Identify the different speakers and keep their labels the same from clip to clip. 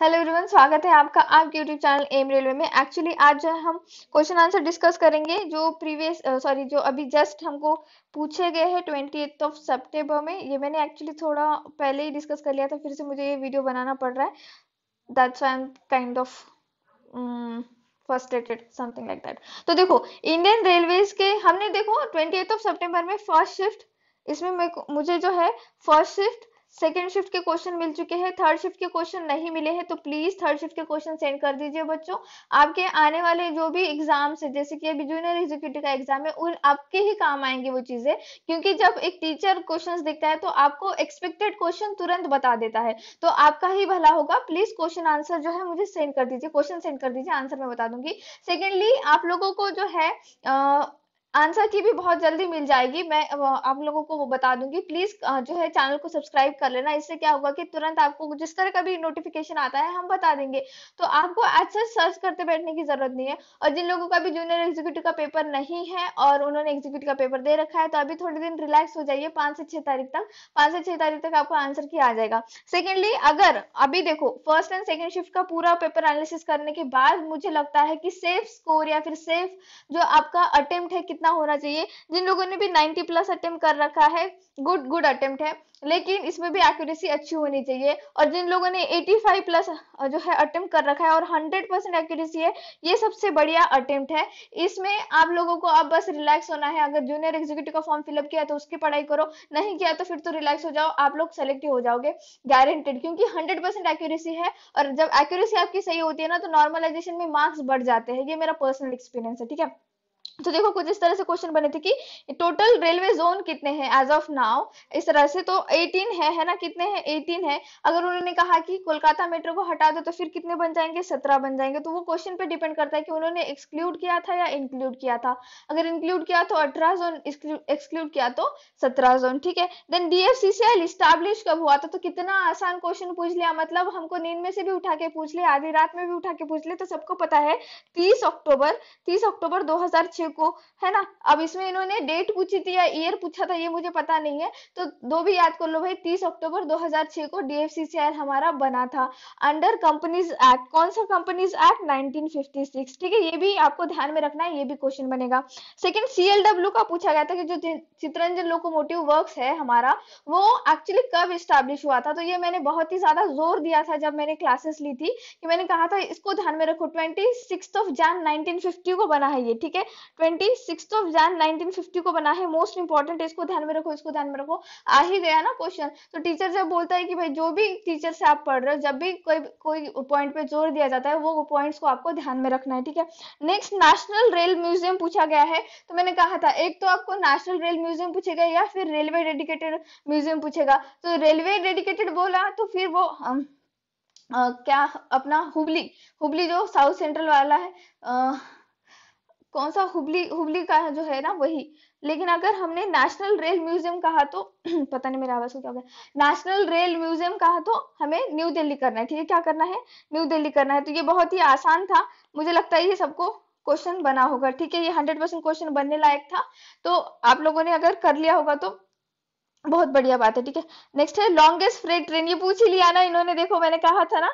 Speaker 1: Hello everyone, स्वागत है आपका आपके यूट्यूब चैनल एम रेलवे में। एक्चुअली आज जो है हम क्वेश्चन आंसर डिस्कस करेंगे जो जो अभी जस्ट हमको पूछे गए हैं 28 ऑफ सितंबर में। ये मैंने एक्चुअली थोड़ा पहले ही डिस्कस कर लिया था, फिर से मुझे ये वीडियो बनाना पड़ रहा है। That's why I am kind of frustrated, something like that. तो देखो, इंडियन रेलवेज के हमने देखो 28 ऑफ सितंबर में फर्स्ट शिफ्ट, इसमें मुझे जो है फर्स्ट शिफ्ट सेकेंड शिफ्ट के क्वेश्चन मिल चुके हैं, थर्ड शिफ्ट के क्वेश्चन नहीं मिले हैं। तो प्लीज थर्ड शिफ्ट के क्वेश्चन सेंड कर दीजिए बच्चों। आपके आने वाले जो भी एग्जाम्स है, जैसे कि अभी जूनियर एग्जीक्यूटिव का एग्जाम है, उन आपके ही काम आएंगे वो चीजें, क्योंकि जब एक टीचर क्वेश्चंस देखता है तो आपको एक्सपेक्टेड क्वेश्चन तुरंत बता देता है। तो आपका ही भला होगा, प्लीज क्वेश्चन आंसर जो है मुझे सेंड कर दीजिए, क्वेश्चन सेंड कर दीजिए, आंसर मैं बता दूंगी। सेकेंडली, आप लोगों को जो है आंसर की भी बहुत जल्दी मिल जाएगी, मैं आप लोगों को वो बता दूंगी। प्लीज जो है चैनल को सब्सक्राइब कर लेना, इससे क्या होगा कि तुरंत आपको जिस तरह का भी नोटिफिकेशन आता है हम बता देंगे, तो आपको अच्छा सर्च करते बैठने की जरूरत नहीं है। और जिन लोगों का भी जूनियर एग्जीक्यूटिव का पेपर नहीं है और उन्होंने एग्जीक्यूटिव का पेपर दे रखा है, तो अभी थोड़े दिन रिलैक्स हो जाइए। 5 से 6 तारीख तक आपको आंसर की आ जाएगा। सेकेंडली, अगर अभी देखो फर्स्ट एंड सेकेंड शिफ्ट का पूरा पेपर एनालिसिस करने के बाद मुझे लगता है कि सेफ स्कोर या फिर सेफ जो आपका अटेम्प्ट है कितना होना चाहिए। जिन लोगों ने भी 90 प्लस अटेम्प्ट कर रखा है, गुड गुड अटेम्प्ट है, लेकिन इसमें भी एक्यूरेसी अच्छी होनी चाहिए। और जिन लोगों ने 85 प्लस जो है अटेम्प्ट कर रखा है और 100% एक्यूरेसी है, ये सबसे बढ़िया अटेम्प्ट है। इसमें आप लोगों को अब बस रिलैक्स होना है। अगर जूनियर एग्जीक्यूटिव का फॉर्म फिलअप किया तो उसकी पढ़ाई करो, नहीं किया तो फिर तो रिलैक्स हो जाओ, आप लोग सेलेक्ट ही हो जाओगे गारंटेड, क्योंकि 100% एक्यूरेसी है। और जब एक्यूरेसी आपकी सही होती है ना, तो नॉर्मलाइजेशन में मार्क्स बढ़ जाते हैं। ये मेरा पर्सनल एक्सपीरियंस है, ठीक है। तो देखो, कुछ इस तरह से क्वेश्चन बने थे कि टोटल रेलवे जोन कितने हैं एज ऑफ नाउ, इस तरह से। तो 18 है ना, कितने हैं? 18 है। अगर उन्होंने कहा कि कोलकाता मेट्रो को हटा दो, तो फिर कितने बन जाएंगे? 17 बन जाएंगे। तो वो क्वेश्चन पे डिपेंड करता है कि उन्होंने एक्सक्लूड किया था या इंक्लूड किया था। अगर इंक्लूड किया तो 18 जोन, एक्सक्लूड किया तो 17 जोन, ठीक है। देन डीएफसीसीएल स्टैब्लिश कब हुआ था? तो कितना आसान क्वेश्चन पूछ लिया, मतलब हमको नींद में से भी उठा के पूछ लिया, आधी रात में भी उठा के पूछ लिया, तो सबको पता है 30 अक्टूबर, 30 अक्टूबर 2006 को, है ना। अब इसमें इन्होंने डेट पूछी थी या ईयर पूछा था, ये मुझे पता नहीं है, तो दो भी याद कर लो भाई। 30 अक्टूबर 2006 को डीएफसीसीआर हमारा बना था अंडर कंपनीज एक्ट। कौन सा कंपनीज एक्ट? 1956, ठीक है। ये भी आपको ध्यान में रखना है, ये भी क्वेश्चन बनेगा। सेकंड, सीएलडब्ल्यू का पूछा गया था कि जो चित्रंजन लोकोमोटिव वर्क्स है हमारा, वो एक्चुअली कब स्टैब्लिश हुआ था? तो ये मैंने बहुत ही ज्यादा जोर दिया था जब मैंने क्लासेस ली थी, कि मैंने कहा था इसको ध्यान में रखो। 26 जैन 1950 को बना है ये, ठीक है। 26 जैन 1950 को बना है, मोस्ट इंपॉर्टेंट, इसको ध्यान में रखो, इसको ध्यान में रखो। आ ही गया ना क्वेश्चन। तो टीचर जब बोलता है कि भाई जो भी टीचर से आप पढ़ रहे हो, जब भी कोई कोई पॉइंट पे जोर दिया जाता है, वो पॉइंट्स को आपको ध्यान में रखना है, ठीक है। नेक्स्ट, नेशनल रेल म्यूजियम पूछा गया है। तो मैंने कहा था एक तो आपको नेशनल रेल म्यूजियम पूछेगा या फिर रेलवे डेडिकेटेड म्यूजियम पूछेगा। तो रेलवे डेडिकेटेड बोला तो फिर वो क्या, अपना हुबली, हुबली जो साउथ सेंट्रल वाला है, कौन सा, हुबली, हुबली का जो है ना वही। लेकिन अगर हमने नेशनल रेल म्यूजियम कहा तो पता नहीं मेरा आवाज को क्या हो गया, नेशनल रेल म्यूजियम कहा तो हमें न्यू दिल्ली करना है, ठीक है। क्या करना है? न्यू दिल्ली करना है। तो ये बहुत ही आसान था, मुझे लगता है ये सबको क्वेश्चन बना होगा, ठीक है। ये 100% क्वेश्चन बनने लायक था, तो आप लोगों ने अगर कर लिया होगा तो बहुत बढ़िया बात है, ठीक है। नेक्स्ट है लॉन्गेस्ट फ्रेट ट्रेन, ये पूछ ही लिया ना इन्होंने। देखो, मैंने कहा था ना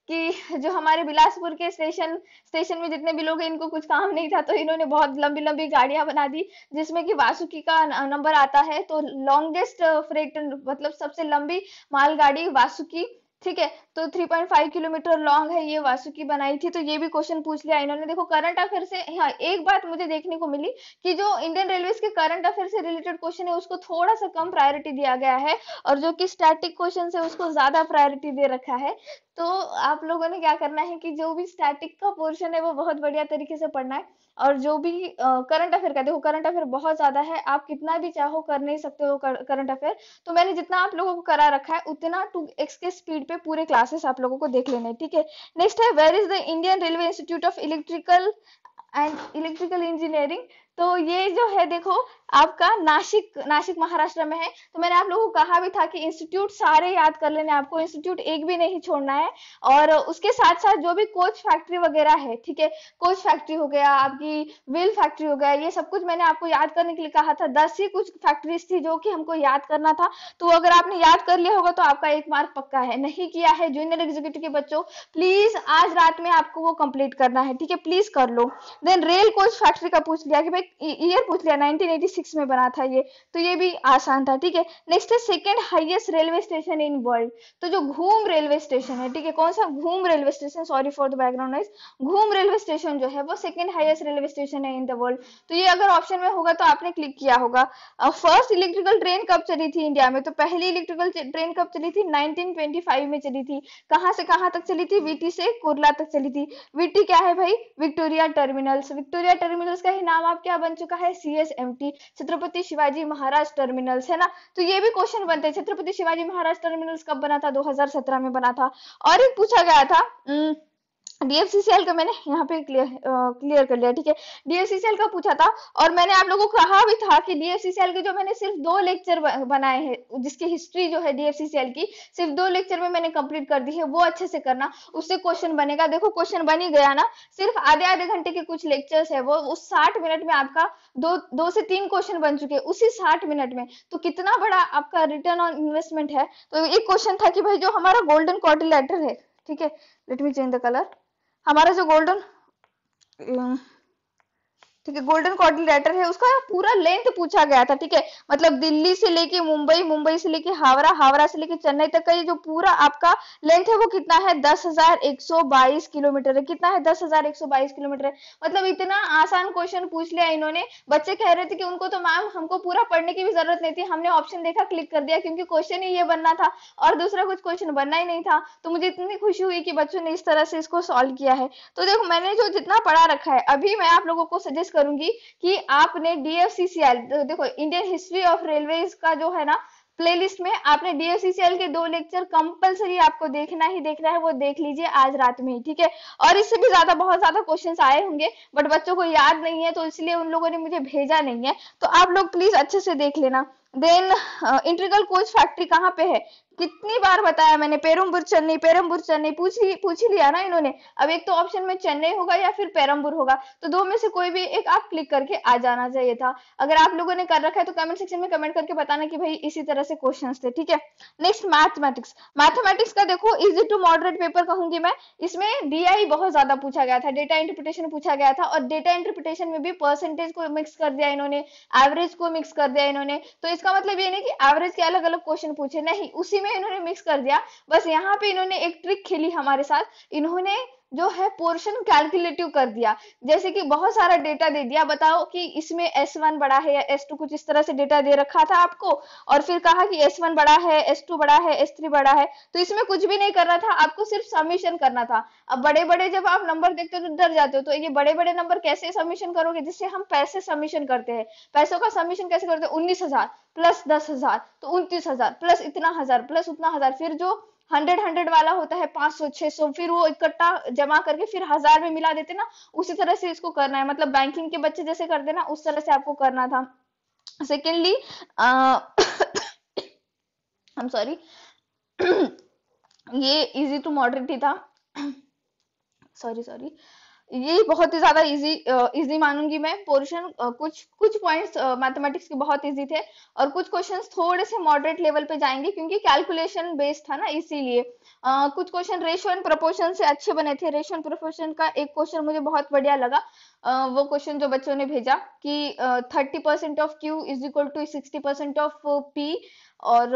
Speaker 1: कि जो हमारे बिलासपुर के स्टेशन स्टेशन में जितने भी लोग हैं, इनको कुछ काम नहीं था, तो इन्होंने बहुत लंबी लंबी गाड़ियां बना दी, जिसमें कि वासुकी का नंबर आता है। तो लॉन्गेस्ट फ्रेट, मतलब सबसे लंबी मालगाड़ी वासुकी, ठीक है। तो 3.5 किलोमीटर लॉन्ग है, ये वासुकी बनाई थी। तो ये भी क्वेश्चन पूछ लिया इन्होंने। देखो, करंट अफेयर से, हाँ, एक बात मुझे देखने को मिली कि जो इंडियन रेलवेज के करंट अफेयर से रिलेटेड क्वेश्चन है, उसको थोड़ा सा कम प्रायोरिटी दिया गया है, और जो कि स्टैटिक क्वेश्चन है उसको ज्यादा प्रायोरिटी दे रखा है। तो आप लोगों ने क्या करना है कि जो भी स्टैटिक का पोर्शन है वो बहुत बढ़िया तरीके से पढ़ना है। और जो भी करंट अफेयर का, देखो करंट अफेयर बहुत ज्यादा है, आप कितना भी चाहो कर नहीं सकते हो करंट अफेयर। तो मैंने जितना आप लोगों को करा रखा है, उतना 2x के स्पीड पे पूरे क्लासेस आप लोगों को देख लेने हैं, ठीक है। नेक्स्ट है, where is the Indian railway institute of electrical and electrical engineering. तो ये जो है देखो आपका नासिक नासिक महाराष्ट्र में है। तो मैंने आप लोगों को कहा भी था कि इंस्टीट्यूट सारे याद कर लेने, आपको इंस्टीट्यूट एक भी नहीं छोड़ना है। और उसके साथ साथ जो भी कोच फैक्ट्री वगैरह है, ठीक है, कोच फैक्ट्री हो गया, आपकी व्हील फैक्ट्री हो गया, ये सब कुछ मैंने आपको याद करने के लिए कहा था। 10 ही कुछ फैक्ट्रीज थी जो कि हमको याद करना था। तो अगर आपने याद कर लिया होगा तो आपका 1 मार्क पक्का है। नहीं किया है जूनियर एग्जीक्यूटिव के बच्चों, प्लीज आज रात में आपको वो कंप्लीट करना है, ठीक है, प्लीज कर लो। देन रेल कोच फैक्ट्री का पूछ लिया कि भाई ईयर पूछ लिया, 1986 में बना था ये, तो ये भी आसान था, ठीक है। नेक्स्ट है second highest railway station in world. तो जो घूम रेलवे स्टेशन है, ठीक है, कौन सा घूम railway station, sorry for the background noise, घूम रेलवे स्टेशन जो है वो सेकंड हाईएस्ट रेलवे स्टेशन है इन द वर्ल्ड। तो ये अगर ऑप्शन में होगा तो आपने क्लिक किया होगा। फर्स्ट इलेक्ट्रिकल ट्रेन कब चली थी इंडिया में? तो पहली इलेक्ट्रिकल ट्रेन कब चली थी? 1925 में चली थी। कहां से कहां तक चली थी? वीटी से कुर्ला तक चली थी। वीटी क्या है भाई? Victoria terminals. विक्टोरिया टर्मिनल्स का ही नाम आप क्या बन चुका है? सीएसएमटी, छत्रपति शिवाजी महाराज टर्मिनल्स, है ना। तो ये भी क्वेश्चन बनते हैं, छत्रपति शिवाजी महाराज टर्मिनल्स कब बना था? 2017 में बना था। और एक पूछा गया था डीएफसीसीएल का, मैंने यहाँ पे क्लियर कर लिया, ठीक है। डीएफसीसीएल का पूछा था और मैंने आप लोगों को कहा भी था कि डीएफसीसीएल के जो मैंने सिर्फ 2 लेक्चर बनाए हैं, जिसकी हिस्ट्री जो है डीएफसीसीएल की सिर्फ 2 लेक्चर में मैंने कंप्लीट कर दी है, वो अच्छे से करना, उससे क्वेश्चन बनेगा। देखो क्वेश्चन बन ही गया ना, सिर्फ आधे आधे घंटे के कुछ लेक्चर्स है, वो उस 60 मिनट में आपका दो से 3 क्वेश्चन बन चुके उसी 60 मिनट में। तो कितना बड़ा आपका रिटर्न ऑन इन्वेस्टमेंट है। तो एक क्वेश्चन था कि भाई जो हमारा गोल्डन क्वाड्रिलेटरल है, ठीक है, let me change the colour, हमारा जो गोल्डन, ठीक है, गोल्डन क्वाड्रिलेटरल है, उसका पूरा लेंथ पूछा गया था, ठीक है। मतलब दिल्ली से लेके मुंबई, मुंबई से लेके हावड़ा, हावड़ा से लेके चेन्नई तक का ये जो पूरा आपका लेंथ है वो कितना है? 10,122 किलोमीटर है। कितना है? 10,122 किलोमीटर है। मतलब इतना आसान क्वेश्चन पूछ लिया इन्होंने। बच्चे कह रहे थे कि उनको तो मैम हमको पूरा पढ़ने की भी जरूरत नहीं थी, हमने ऑप्शन देखा क्लिक कर दिया, क्योंकि क्वेश्चन ही ये बनना था और दूसरा कुछ क्वेश्चन बनना ही नहीं था। तो मुझे इतनी खुशी हुई कि बच्चों ने इस तरह से इसको सॉल्व किया है। तो देखो मैंने जो जितना पढ़ा रखा है, अभी मैं आप लोगों को सजेस्ट करूंगी कि आपने डीएफसीसीएल, देखो इंडियन हिस्ट्री ऑफ रेलवेज का जो है ना प्लेलिस्ट में, आपने डीएफसीसीएल के 2 लेक्चर कंपलसरी आपको देखना ही देखना है, वो देख लीजिए आज रात में ही, ठीक है। और इससे भी ज्यादा बहुत ज्यादा क्वेश्चंस आए होंगे बट बच्चों को याद नहीं है, तो इसलिए उन लोगों ने मुझे भेजा नहीं है। तो आप लोग प्लीज अच्छे से देख लेना। देन इंटीग्रल कोच फैक्ट्री कहाँ पे है? कितनी बार बताया मैंने, पेरम्बूर चेन्नई, पेरम्बूर चेन्नई, पूछ ही लिया ना इन्होंने। अब एक तो ऑप्शन में चेन्नई होगा या फिर पेरम्बूर होगा, तो 2 में से कोई भी एक आप क्लिक करके आ जाना चाहिए था। अगर आप लोगों ने कर रखा है तो कमेंट सेक्शन में कमेंट करके बताना कि भाई इसी तरह से क्वेश्चंस थे, ठीक है। Next mathematics. मैथमेटिक्स का देखो इजी टू मॉडरेट पेपर कहूंगी मैं। इसमें डीआई बहुत ज्यादा पूछा गया था, डेटा इंटरप्रिटेशन पूछा गया था, और डेटा इंटरप्रिटेशन में भी परसेंटेज को मिक्स कर दिया इन्होंने, एवरेज को मिक्स कर दिया इन्होंने। तो इसका मतलब ये नहीं कि एवरेज के अलग अलग क्वेश्चन पूछे, नहीं, उसी में इन्होंने मिक्स कर दिया। बस यहाँ पे इन्होंने एक ट्रिक खेली हमारे साथ, इन्होंने जो है पोर्शन कैलकुलेटिव कर दिया। जैसे कि बहुत सारा डेटा दे दिया, बताओ कि इसमें S1 बड़ा है या S2, कुछ इस तरह से डेटा दे रखा था आपको, और फिर कहा कि S1 बड़ा है, S2 बड़ा है, S3 बड़ा है। तो इसमें कुछ भी नहीं करना था, आपको सिर्फ समीशन करना था। अब बड़े बड़े जब आप नंबर देखते हो तो डर जाते हो, तो ये बड़े बड़े नंबर कैसे समीशन करोगे? जिससे हम पैसे समीशन करते हैं, पैसों का समीशन कैसे करते हैं? 19,000 प्लस 10,000 तो 29,000 प्लस इतना हजार प्लस उतना हजार, फिर जो 100 वाला होता है 500 600, फिर वो इकट्ठा जमा करके फिर 1000 में मिला देते ना, उसी तरह से इसको करना है। मतलब बैंकिंग के बच्चे जैसे करते ना, उस तरह से आपको करना था। सेकेंडली आई एम सॉरी, ये इजी टू मॉडरेट ही था, सॉरी, ये बहुत ही ज्यादा इजी मानूंगी मैं पोर्शन। कुछ पॉइंट्स मैथमेटिक्स के बहुत इजी थे और कुछ क्वेश्चंस थोड़े से मॉडरेट लेवल पे जाएंगे, क्योंकि कैलकुलेशन बेस्ड था ना, इसीलिए। कुछ क्वेश्चन रेशियो एंड प्रोपोर्शन से अच्छे बने थे। रेशियो एंड प्रोपोर्शन का एक क्वेश्चन मुझे बहुत बढ़िया लगा, वो क्वेश्चन जो बच्चों ने भेजा कि 30% of Q is equal to 60% of P, और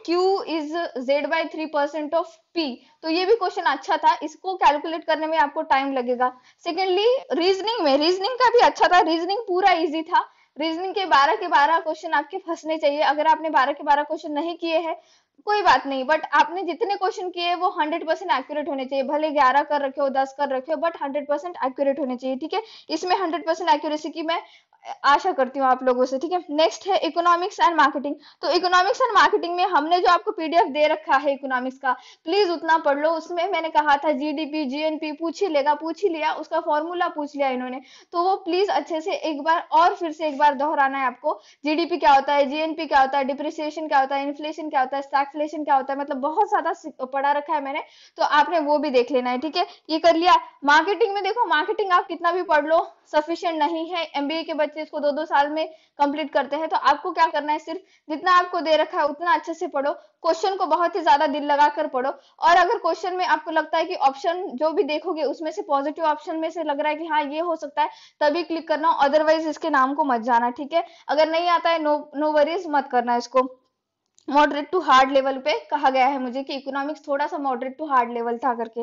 Speaker 1: Q is Z/3% of P। तो ये भी क्वेश्चन अच्छा था, इसको कैलकुलेट करने में आपको टाइम लगेगा। सेकेंडली रीजनिंग का भी अच्छा था, रीजनिंग पूरा इजी था। रीजनिंग के 12 के 12 क्वेश्चन आपके फंसने चाहिए। अगर आपने 12 के 12 क्वेश्चन नहीं किए हैं कोई बात नहीं, बट आपने जितने क्वेश्चन किए वो 100% एक्यूरेट होने चाहिए। भले 11 कर रखे हो, 10 कर रखे हो, बट 100% एक्यूरेट होने चाहिए, ठीक है। इसमें 100% एक्यूरेसी की मैं आशा करती हूँ आप लोगों से, ठीक है। नेक्स्ट है इकोनॉमिक्स एंड मार्केटिंग। तो इकोनॉमिक्स एंड मार्केटिंग में हमने जो आपको पीडीएफ दे रखा है इकोनॉमिक्स का, प्लीज उतना पढ़ लो। उसमें मैंने कहा था जीडीपी जीएनपी पूछ ही लेगा, पूछ ही लिया, उसका फॉर्मूला पूछ लिया इन्होंने, तो वो प्लीज अच्छे से एक बार और फिर से एक बार दोहराना है आपको। जीडीपी क्या होता है, जीएनपी क्या होता है, डिप्रिसिएशन क्या होता है, इन्फ्लेशन क्या होता है, स्टैगफ्लेशन क्या होता है, मतलब बहुत ज्यादा पढ़ा रखा है मैंने, तो आपने वो भी देख लेना है, ठीक है। ये कर लिया। मार्केटिंग में देखो, मार्केटिंग आप कितना भी पढ़ लो सफिशिएंट नहीं है। एमबीए के बच्चे इसको 2-2 साल में कंप्लीट करते हैं, तो आपको क्या करना है, सिर्फ जितना आपको दे रखा है उतना अच्छे से पढ़ो, क्वेश्चन को बहुत ही ज्यादा दिल लगा कर पढ़ो। और अगर क्वेश्चन में आपको लगता है कि ऑप्शन जो भी देखोगे उसमें से पॉजिटिव ऑप्शन में से लग रहा है कि हाँ ये हो सकता है, तभी क्लिक करना, अदरवाइज इसके नाम को मत जाना, ठीक है। अगर नहीं आता है नो वरीज, मत करना इसको। मॉडरेट टू हार्ड लेवल पे कहा गया है मुझे कि इकोनॉमिक्स थोड़ा सा मॉडरेट टू हार्ड लेवल था करके।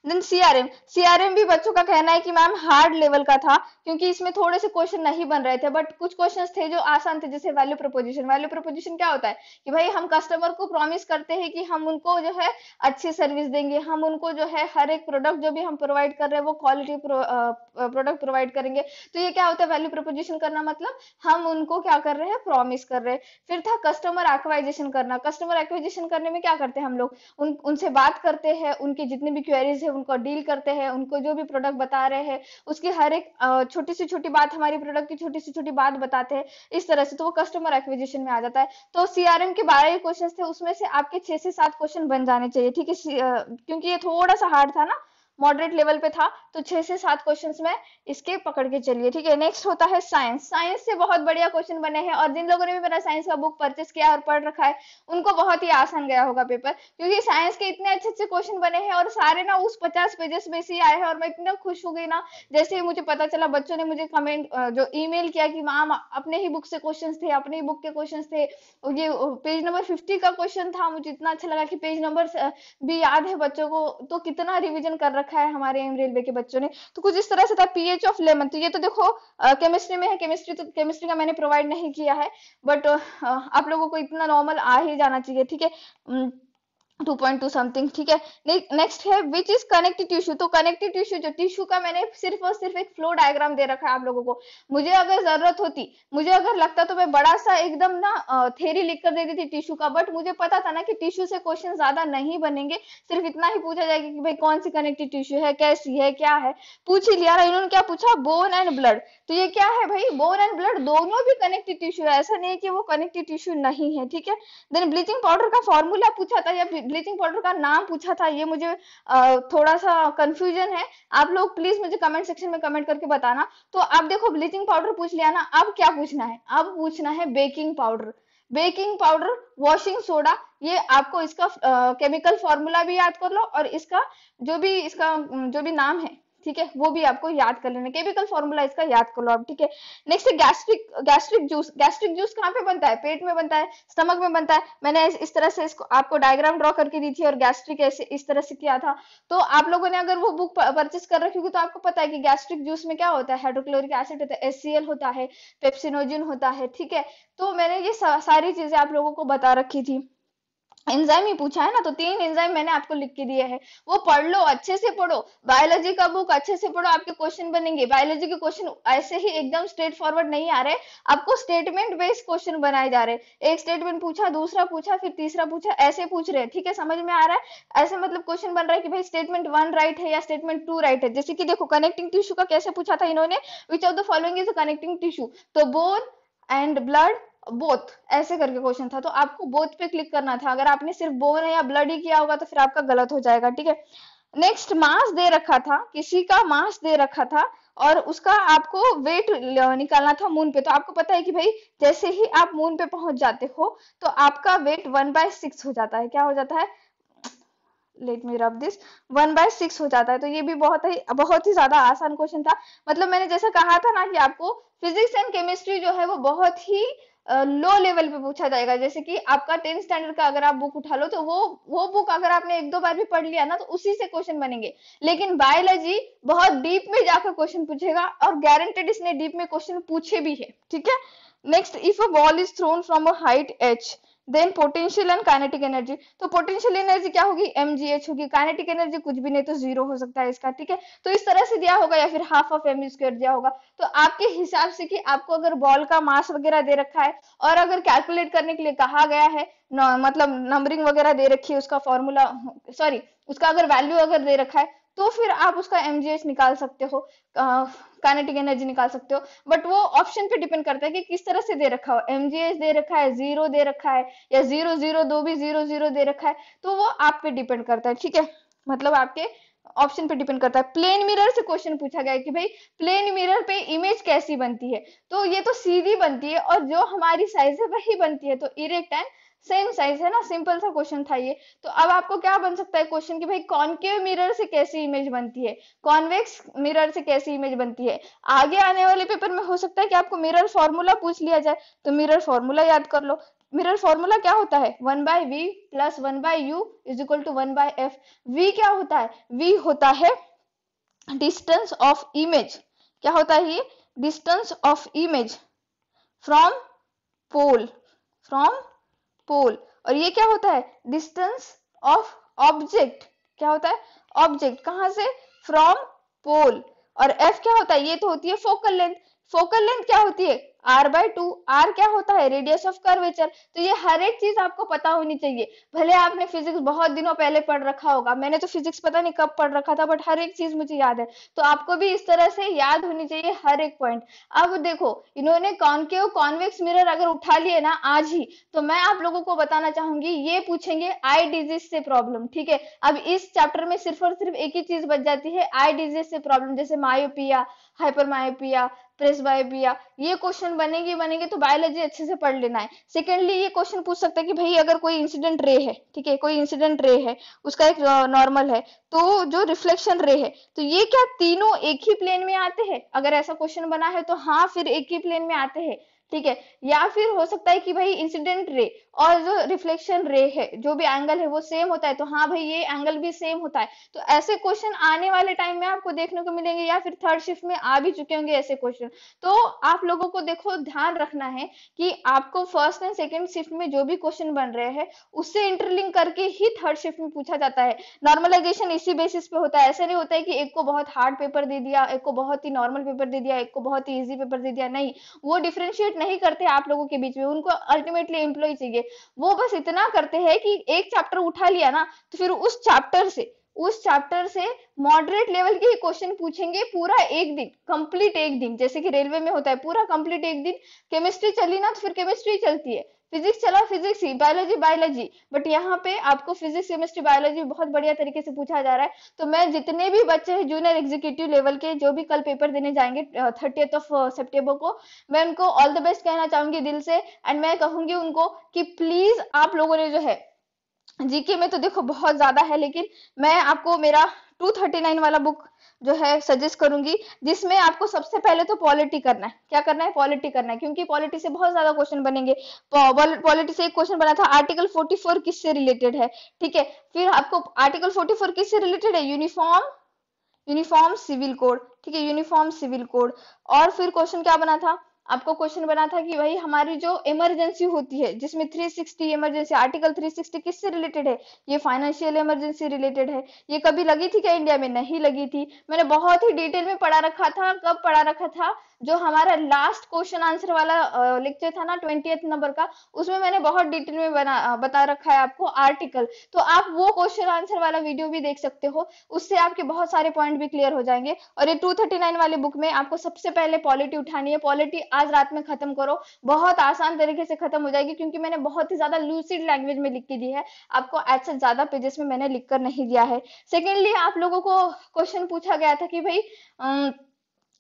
Speaker 1: देन सीआरएम, सीआरएम भी बच्चों का कहना है कि मैम हार्ड लेवल का था, क्योंकि इसमें थोड़े से क्वेश्चन नहीं बन रहे थे, बट कुछ क्वेश्चंस थे जो आसान थे, जैसे वैल्यू प्रोपोजिशन। वैल्यू प्रोपोजिशन क्या होता है कि भाई हम कस्टमर को प्रॉमिस करते हैं कि हम उनको जो है अच्छी सर्विस देंगे, हम उनको जो है हर एक प्रोडक्ट जो भी हम प्रोवाइड कर रहे हैं वो क्वालिटी प्रोडक्ट प्रोवाइड करेंगे। तो ये क्या होता है वैल्यू प्रोपोजिशन करना, मतलब हम उनको क्या कर रहे हैं, प्रॉमिस कर रहे हैं। फिर था कस्टमर एक्वाइजेशन करना। कस्टमर एक्विजिशन करने में क्या करते हैं हम लोग, उनसे बात करते हैं, उनकी जितनी भी क्वेरीज है उनको डील करते हैं, उनको जो भी प्रोडक्ट बता रहे हैं उसकी हर एक छोटी से छोटी बात, हमारी प्रोडक्ट की छोटी से छोटी बात बताते हैं, इस तरह से, तो वो कस्टमर एक्विजिशन में आ जाता है। तो सीआरएम के 12 क्वेश्चन थे, उसमें से आपके 6 से 7 क्वेश्चन बन जाने चाहिए, ठीक है। क्योंकि ये थोड़ा सा हार्ड था ना, मॉडरेट लेवल पे था, तो 6 से 7 क्वेश्चंस में इसके पकड़ के चलिए, ठीक है। नेक्स्ट होता है साइंस। साइंस से बहुत बढ़िया क्वेश्चन बने हैं, और जिन लोगों ने भी मेरा साइंस का बुक परचेस किया और पढ़ रखा है उनको बहुत ही आसान गया होगा पेपर, क्योंकि साइंस के इतने अच्छे अच्छे क्वेश्चन बने हैं, और सारे ना उस 50 पेजेस में से ही आए हैं। और मैं इतना खुश हो गई ना, जैसे ही मुझे पता चला, बच्चों ने मुझे कमेंट जो ईमेल किया कि मैम अपने ही बुक से क्वेश्चन थे, अपने ही बुक के क्वेश्चन थे। ये पेज नंबर 50 का क्वेश्चन था, मुझे इतना अच्छा लगा कि पेज नंबर भी याद है बच्चों को, तो कितना रिवीजन कर रखा है हमारे एम रेलवे के बच्चों ने। तो कुछ इस तरह से था। पीएच ऑफ लेमन, तो ये तो देखो केमिस्ट्री में है, केमिस्ट्री तो केमिस्ट्री का मैंने प्रोवाइड नहीं किया है, बट आप लोगों को इतना नॉर्मल आ ही जाना चाहिए, ठीक है। 2.2 समथिंग, ठीक है। नेक्स्ट है विच इज कनेक्टिव टिश्यू। तो कनेक्टिव टिश्यू, जो टिश्यू का मैंने सिर्फ और सिर्फ एक फ्लो डायग्राम दे रखा है आप लोगों को। मुझे अगर जरूरत होती, मुझे अगर लगता, तो मैं बड़ा सा एकदम ना थ्योरी लिख कर दे दी थी टिश्यू का, बट मुझे पता था ना कि टिश्यू से क्वेश्चन ज्यादा नहीं बनेंगे, सिर्फ इतना ही पूछा जाएगा कि भाई कौन सी कनेक्टिव टिश्यू है, कैसी है, क्या है, पूछ ही लिया ना। इन्होंने क्या पूछा, बोन एंड ब्लड। तो ये क्या है भाई, बोन एंड ब्लड दोनों भी कनेक्टिव टिश्यू है, ऐसा नहीं है कि वो कनेक्टिव टिश्यू नहीं है, ठीक है। देन ब्लीचिंग पाउडर का फॉर्मूला पूछा था, या ब्लीचिंग पाउडर का नाम पूछा था, ये मुझे थोड़ा सा कंफ्यूजन है। आप लोग प्लीज मुझे कमेंट सेक्शन में कमेंट करके बताना। तो आप देखो ब्लीचिंग पाउडर पूछ लिया ना, अब क्या पूछना है, अब पूछना है baking powder. Baking powder, washing soda, ये आपको इसका केमिकल फॉर्मूला भी याद कर लो, और इसका जो भी नाम है, ठीक है, वो भी आपको याद कर लेना, केमिकल फॉर्मूला इसका याद कर लो आप, ठीक है। नेक्स्ट है गैस्ट्रिक जूस। गैस्ट्रिक जूस कहाँ पे बनता है, पेट में बनता है, स्टमक में बनता है। मैंने इस तरह से इसको आपको डायग्राम ड्रॉ करके दी थी, और गैस्ट्रिक ऐसे इस तरह से किया था। तो आप लोगों ने अगर वो बुक परचेस कर रखी होगी तो आपको पता है कि गैस्ट्रिक जूस में क्या होता है, हाइड्रोक्लोरिक एसिड होता है, HCl होता है, पेप्सिनोजिन होता है, ठीक है। तो मैंने ये सारी चीजें आप लोगों को बता रखी थी। एंजाइम ही पूछा है ना, तो 3 एंजाइम मैंने आपको लिख के दिए हैं, वो पढ़ लो, अच्छे से पढ़ो। बायोलॉजी का बुक अच्छे से पढ़ो, आपके क्वेश्चन बनेंगे। बायोलॉजी के क्वेश्चन ऐसे ही एकदम स्ट्रेट फॉरवर्ड नहीं आ रहे, आपको स्टेटमेंट बेस्ड क्वेश्चन बनाए जा रहे हैं। एक स्टेटमेंट पूछा, दूसरा पूछा, फिर तीसरा पूछा, ऐसे पूछ रहे हैं, ठीक है, समझ में आ रहा है। ऐसे मतलब क्वेश्चन बन रहा है कि भाई स्टेटमेंट 1 राइट है या स्टेटमेंट 2 राइट है। जैसे कि देखो कनेक्टिंग टिश्यू का कैसे पूछा था इन्होंने, which of the following is connecting tissue, तो बोन एंड ब्लड बोथ, ऐसे करके क्वेश्चन था, तो आपको बोथ पे क्लिक करना था। अगर आपने सिर्फ बोन या ब्लड ही किया होगा तो फिर आपका गलत हो जाएगा, ठीक है। नेक्स्ट मास दे रखा था, किसी का मास दे रखा था, और उसका आपको वेट निकालना था मून पे। तो आपको पता है कि भाई जैसे ही आप मून पे पहुंच जाते हो तो आपका वेट 1/6 हो जाता है। क्या हो जाता है, लेट मी रब दिस, 1/6 हो जाता है। तो ये भी बहुत ही ज्यादा आसान क्वेश्चन था। मतलब मैंने जैसा कहा था ना कि आपको फिजिक्स एंड केमिस्ट्री जो है वो बहुत ही लो लेवल पे पूछा जाएगा। जैसे कि आपका 10th स्टैंडर्ड का अगर आप बुक उठा लो तो वो बुक अगर आपने 1-2 बार भी पढ़ लिया ना तो उसी से क्वेश्चन बनेंगे। लेकिन बायोलॉजी बहुत डीप में जाकर क्वेश्चन पूछेगा, और गारंटेड इसने डीप में क्वेश्चन पूछे भी है, ठीक है। Next, if a ball is thrown from a height h, then potential and kinetic energy, तो पोटेंशियल एनर्जी क्या होगी, mgh होगी, काइनेटिक एनर्जी कुछ भी नहीं तो जीरो हो सकता है इसका, ठीक है। तो इस तरह से दिया होगा या फिर हाफ ऑफ एम स्क्वायर दिया होगा। तो आपके हिसाब से कि आपको अगर बॉल का मास वगैरह दे रखा है और अगर कैलकुलेट करने के लिए कहा गया है मतलब नंबरिंग वगैरह दे रखी है, उसका फॉर्मूला सॉरी उसका अगर वैल्यू अगर दे रखा है तो फिर आप उसका mgh निकाल सकते हो, काइनेटिक एनर्जी निकाल सकते हो। बट वो ऑप्शन पे डिपेंड करता है कि किस तरह से दे रखा हो, mgh दे रखा है, जीरो दे रखा है, या जीरो जीरो दो भी जीरो जीरो दे रखा है, तो वो आप पे डिपेंड करता है, ठीक है। मतलब आपके ऑप्शन पे डिपेंड करता है। प्लेन मिरर से क्वेश्चन पूछा गया है कि भाई प्लेन मिरर पे इमेज कैसी बनती है, तो ये तो सीधी बनती है और जो हमारी साइज है वही बनती है, तो इरेक्ट एंड सेम साइज है ना, सिंपल सा क्वेश्चन था ये। तो अब आपको क्या बन सकता है क्वेश्चन कि भाई कॉनकेव मिरर से कैसी इमेज बनती है, कॉन्वेक्स मिरर से कैसी इमेज बनती है। आगे आने वाले पेपर में हो सकता है कि आपको मिरर फॉर्मूला पूछ लिया जाए, तो मिरर फॉर्मूला याद कर लो। मिरर फॉर्मूला क्या होता है, 1/v plus 1/u is equal to 1/f। v क्या होता है, v होता है डिस्टेंस ऑफ इमेज, क्या होता है ये, distance of image from pole, from pole. और ये क्या होता है, डिस्टेंस ऑफ ऑब्जेक्ट, क्या होता है, ऑब्जेक्ट कहां से, फ्रॉम पोल। और एफ क्या होता है, ये तो होती है फोकल लेंथ। फोकल लेंथ क्या होती है, r/2। r क्या होता है, रेडियस ऑफ कर्वेचर। तो ये हर एक चीज आपको पता होनी चाहिए। भले आपने फिजिक्स बहुत दिनों पहले पढ़ रखा होगा, मैंने तो फिजिक्स पता नहीं कब पढ़ रखा था, बट हर एक चीज मुझे याद है। तो आपको भी इस तरह से याद होनी चाहिए हर एक पॉइंट। अब देखो इन्होंने कॉनकेव कॉन्वेक्स मिरर अगर उठा लिए ना आज ही, तो मैं आप लोगों को बताना चाहूंगी ये पूछेंगे आई डिजीज से प्रॉब्लम, ठीक है। अब इस चैप्टर में सिर्फ और सिर्फ एक ही चीज बच जाती है, आई डिजीज से प्रॉब्लम, जैसे मायोपिया, हाइपरमायोपिया, प्रेसबायोपिया, ये क्वेश्चन बनेंगे तो बायोलॉजी अच्छे से पढ़ लेना है। सेकेंडली ये क्वेश्चन पूछ सकता है कि भाई अगर कोई इंसिडेंट रे है, ठीक है, कोई इंसिडेंट रे है, उसका एक नॉर्मल है, तो जो रिफ्लेक्शन रे है, तो ये क्या तीनों एक ही प्लेन में आते हैं, अगर ऐसा क्वेश्चन बना है तो हाँ फिर एक ही प्लेन में आते हैं, ठीक है। या फिर हो सकता है कि भाई इंसिडेंट रे और जो रिफ्लेक्शन रे है, जो भी एंगल है वो सेम होता है, तो हाँ भाई ये एंगल भी सेम होता है। तो ऐसे क्वेश्चन आने वाले टाइम में आपको देखने को मिलेंगे, या फिर थर्ड शिफ्ट में आ भी चुके होंगे ऐसे क्वेश्चन। तो आप लोगों को देखो ध्यान रखना है कि आपको फर्स्ट एंड सेकेंड शिफ्ट में जो भी क्वेश्चन बन रहे हैं उससे इंटरलिंक करके ही थर्ड शिफ्ट में पूछा जाता है। नॉर्मलाइजेशन इसी बेसिस पे होता है, ऐसा नहीं होता है कि एक को बहुत हार्ड पेपर दे दिया, एक को बहुत ही नॉर्मल पेपर दे दिया, एक को बहुत ही इजी पेपर दे दिया, नहीं, वो डिफरेंशिएट नहीं करते आप लोगों के बीच में। उनको अल्टीमेटली एम्प्लॉय चाहिए, वो बस इतना करते हैं कि एक चैप्टर उठा लिया ना, तो फिर उस चैप्टर से मॉडरेट लेवल के ही क्वेश्चन पूछेंगे पूरा एक दिन, कंप्लीट एक दिन, जैसे कि रेलवे में होता है पूरा कंप्लीट एक दिन। केमिस्ट्री चली ना तो फिर केमिस्ट्री चलती है, फिजिक्स चला physics he, biology biology. But यहाँ पे आपको फिजिक्स केमिस्ट्री बायोलॉजी बहुत बढ़िया तरीके से पूछा जा रहा है। तो मैं जितने भी बच्चे हैं जूनियर एग्जीक्यूटिव लेवल के, जो भी कल पेपर देने जाएंगे 30 सितंबर को, मैं उनको ऑल द बेस्ट कहना चाहूंगी दिल से। एंड मैं कहूंगी उनको कि प्लीज आप लोगों ने जो है जीके में तो देखो बहुत ज्यादा है, लेकिन मैं आपको मेरा 239 वाला बुक जो है सजेस्ट करूंगी, जिसमें आपको सबसे पहले तो पॉलिटी करना है। क्या करना है, पॉलिटी करना है, क्योंकि पॉलिटी से बहुत ज्यादा क्वेश्चन बनेंगे। पॉलिटी से एक क्वेश्चन बना था, आर्टिकल 44 किससे रिलेटेड है, ठीक है। फिर आपको आर्टिकल 44 किससे रिलेटेड है, यूनिफॉर्म सिविल कोड, ठीक है, यूनिफॉर्म सिविल कोड। और फिर क्वेश्चन क्या बना था, आपको क्वेश्चन बना था कि भाई हमारी जो इमरजेंसी होती है, जिसमें 360 इमरजेंसी, आर्टिकल 360 किससे रिलेटेड है, ये फाइनेंशियल इमरजेंसी रिलेटेड है। ये कभी लगी थी क्या इंडिया में, नहीं लगी थी। मैंने बहुत ही डिटेल में पढ़ा रखा था, कब पढ़ा रखा था, जो हमारा लास्ट क्वेश्चन आंसर वाला लेक्चर था ना 20th नंबर का, उसमें मैंने बहुत डिटेल में बता रखा है आपको आर्टिकल। तो आप वो क्वेश्चन आंसर वाला वीडियो भी देख सकते हो, उससे आपके बहुत सारे पॉइंट भी क्लियर हो जाएंगे। और ये 239 वाले बुक में आपको सबसे पहले पॉलिटी उठानी है। पॉलिटी आज रात में खत्म करो, बहुत आसान तरीके से खत्म हो जाएगी, क्योंकि मैंने बहुत ही ज्यादा लूसिड लैंग्वेज में लिख के दी है, आपको ऐसे ज्यादा पेजेस में मैंने लिख कर नहीं दिया है। सेकेंडली आप लोगों को क्वेश्चन पूछा गया था कि भाई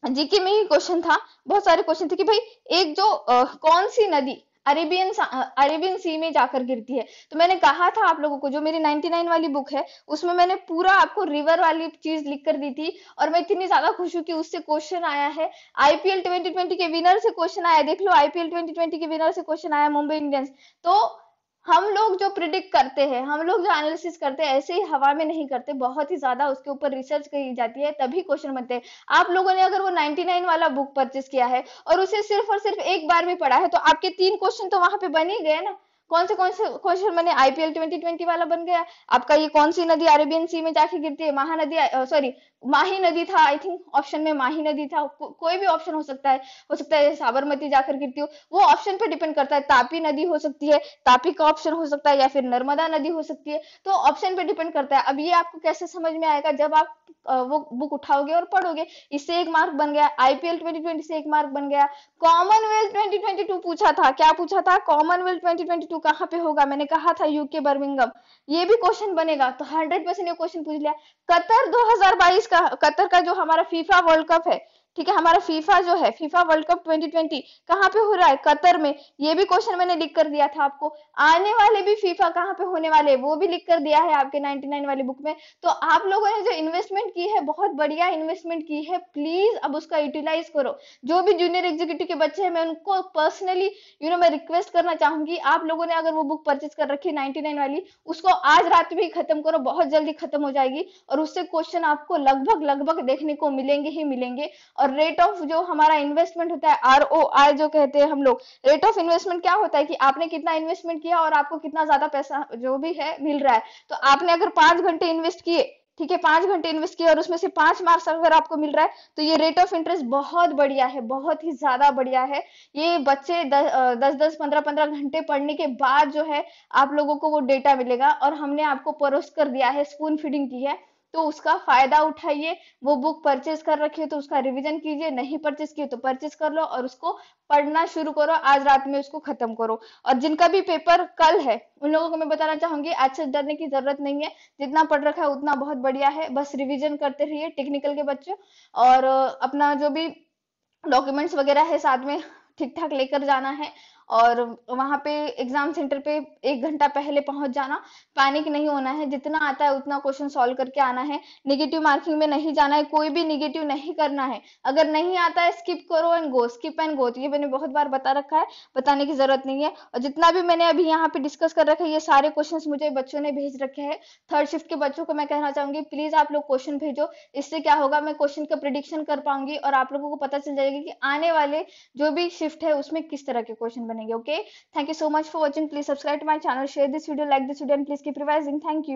Speaker 1: जीके में ही क्वेश्चन था, बहुत सारे क्वेश्चन थे कि भाई एक जो कौन सी नदी अरेबियन सी में जाकर गिरती है। तो मैंने कहा था आप लोगों को, जो मेरी 99 वाली बुक है उसमें मैंने पूरा आपको रिवर वाली चीज लिख कर दी थी, और मैं इतनी ज्यादा खुश हूँ कि उससे क्वेश्चन आया है। आईपीएल 2020 के विनर से क्वेश्चन आया, देख लो आईपीएल 2020 के विनर से क्वेश्चन आया, मुंबई इंडियंस। तो हम लोग जो प्रिडिक्ट करते हैं, हम लोग जो एनालिसिस करते हैं, ऐसे ही हवा में नहीं करते, बहुत ही ज्यादा उसके ऊपर रिसर्च की जाती है, तभी क्वेश्चन बनते हैं। आप लोगों ने अगर वो 99 वाला बुक परचेस किया है और उसे सिर्फ और सिर्फ एक बार में पढ़ा है, तो आपके 3 क्वेश्चन तो वहां पे बन ही गए ना। कौन से क्वेश्चन बने, आईपीएल 2020 वाला बन गया आपका। ये कौन सी नदी अरेबियन सी में जाके गिरती है, महानदी, सॉरी माही नदी था आई थिंक, ऑप्शन में माही नदी था। कोई भी ऑप्शन हो सकता है, साबरमती जाकर गिरती हो, वो ऑप्शन पे डिपेंड करता है। तापी नदी हो सकती है, तापी का ऑप्शन हो सकता है, या फिर नर्मदा नदी हो सकती है, तो ऑप्शन पे डिपेंड करता है। अब ये आपको कैसे समझ में आएगा, जब आप वो बुक उठाओगे और पढ़ोगे। इससे एक मार्क बन गया, आईपीएल 2020 से एक मार्क बन गया। कॉमनवेल्थ 2022 पूछा था, क्या पूछा था, कॉमनवेल्थ 2022 कहाँ पे होगा, मैंने कहा था यूके बर्मिंगम, ये भी क्वेश्चन बनेगा, तो 100% ये क्वेश्चन पूछ लिया। कतर 2022 का, कतर का जो हमारा फीफा वर्ल्ड कप है, ठीक है, हमारा फीफा जो है, फीफा वर्ल्ड कप 2020 कहाँ पे हो रहा है, कतर में, ये भी क्वेश्चन मैंने लिख कर दिया था आपको। आने वाले भी फीफा कहाँ पे होने वाले हैं, वो भी लिख कर दिया है आपके 99 वाली बुक में। तो आप लोगों ने जो इन्वेस्टमेंट की है, बहुत बढ़िया इन्वेस्टमेंट की है, प्लीज अब उसका यूटिलाइज करो। जो भी जूनियर एग्जीक्यूटिव के बच्चे हैं, मैं उनको पर्सनली मैं रिक्वेस्ट करना चाहूंगी, आप लोगों ने अगर वो बुक परचेज कर रखी है 99 वाली, उसको आज रात में ही खत्म करो, बहुत जल्दी खत्म हो जाएगी, और उससे क्वेश्चन आपको लगभग लगभग देखने को मिलेंगे ही मिलेंगे। और रेट ऑफ जो हमारा इन्वेस्टमेंट होता है, ROI जो कहते हैं हम लोग, रेट ऑफ इन्वेस्टमेंट क्या होता है कि आपने कितना इन्वेस्टमेंट किया और आपको कितना ज्यादा पैसा जो भी है मिल रहा है। तो आपने अगर 5 घंटे इन्वेस्ट किए, ठीक है, 5 घंटे इन्वेस्ट किया और उसमें से 5 मार्क्स अगर आपको मिल रहा है, तो ये रेट ऑफ इंटरेस्ट बहुत बढ़िया है, बहुत ही ज्यादा बढ़िया है। ये बच्चे 10-10 15-15 घंटे पढ़ने के बाद जो है आप लोगों को वो डेटा मिलेगा, और हमने आपको परोस कर दिया है, स्पून फीडिंग की है, तो उसका फायदा उठाइए। वो बुक परचेज कर रखी है तो उसका रिवीजन कीजिए, नहीं परचेज की तो परचेज कर लो और उसको पढ़ना शुरू करो, आज रात में उसको खत्म करो। और जिनका भी पेपर कल है, उन लोगों को मैं बताना चाहूंगी, आज से डरने की जरूरत नहीं है, जितना पढ़ रखा है उतना बहुत बढ़िया है, बस रिवीजन करते रहिए टेक्निकल के बच्चे। और अपना जो भी डॉक्यूमेंट्स वगैरह है साथ में ठीक ठाक लेकर जाना है, और वहां पे एग्जाम सेंटर पे 1 घंटा पहले पहुंच जाना, पैनिक नहीं होना है, जितना आता है उतना क्वेश्चन सॉल्व करके आना है, निगेटिव मार्किंग में नहीं जाना है, कोई भी निगेटिव नहीं करना है, अगर नहीं आता है स्किप करो and go, skip and go, तो ये मैंने बहुत बार बता रखा है, बताने की जरूरत नहीं है। और जितना भी मैंने अभी यहाँ पे डिस्कस कर रखा है, ये सारे क्वेश्चन मुझे बच्चों ने भेज रखे हैं। थर्ड शिफ्ट के बच्चों को मैं कहना चाहूंगी, प्लीज आप लोग क्वेश्चन भेजो, इससे क्या होगा, मैं क्वेश्चन का प्रिडिक्शन कर पाऊंगी और आप लोगों को पता चल जाएगा कि आने वाले जो भी शिफ्ट है उसमें किस तरह के क्वेश्चन बनेंगे। Okay, thank you so much for watching, please subscribe to my channel, share this video, like this video, and please keep revising. Thank you.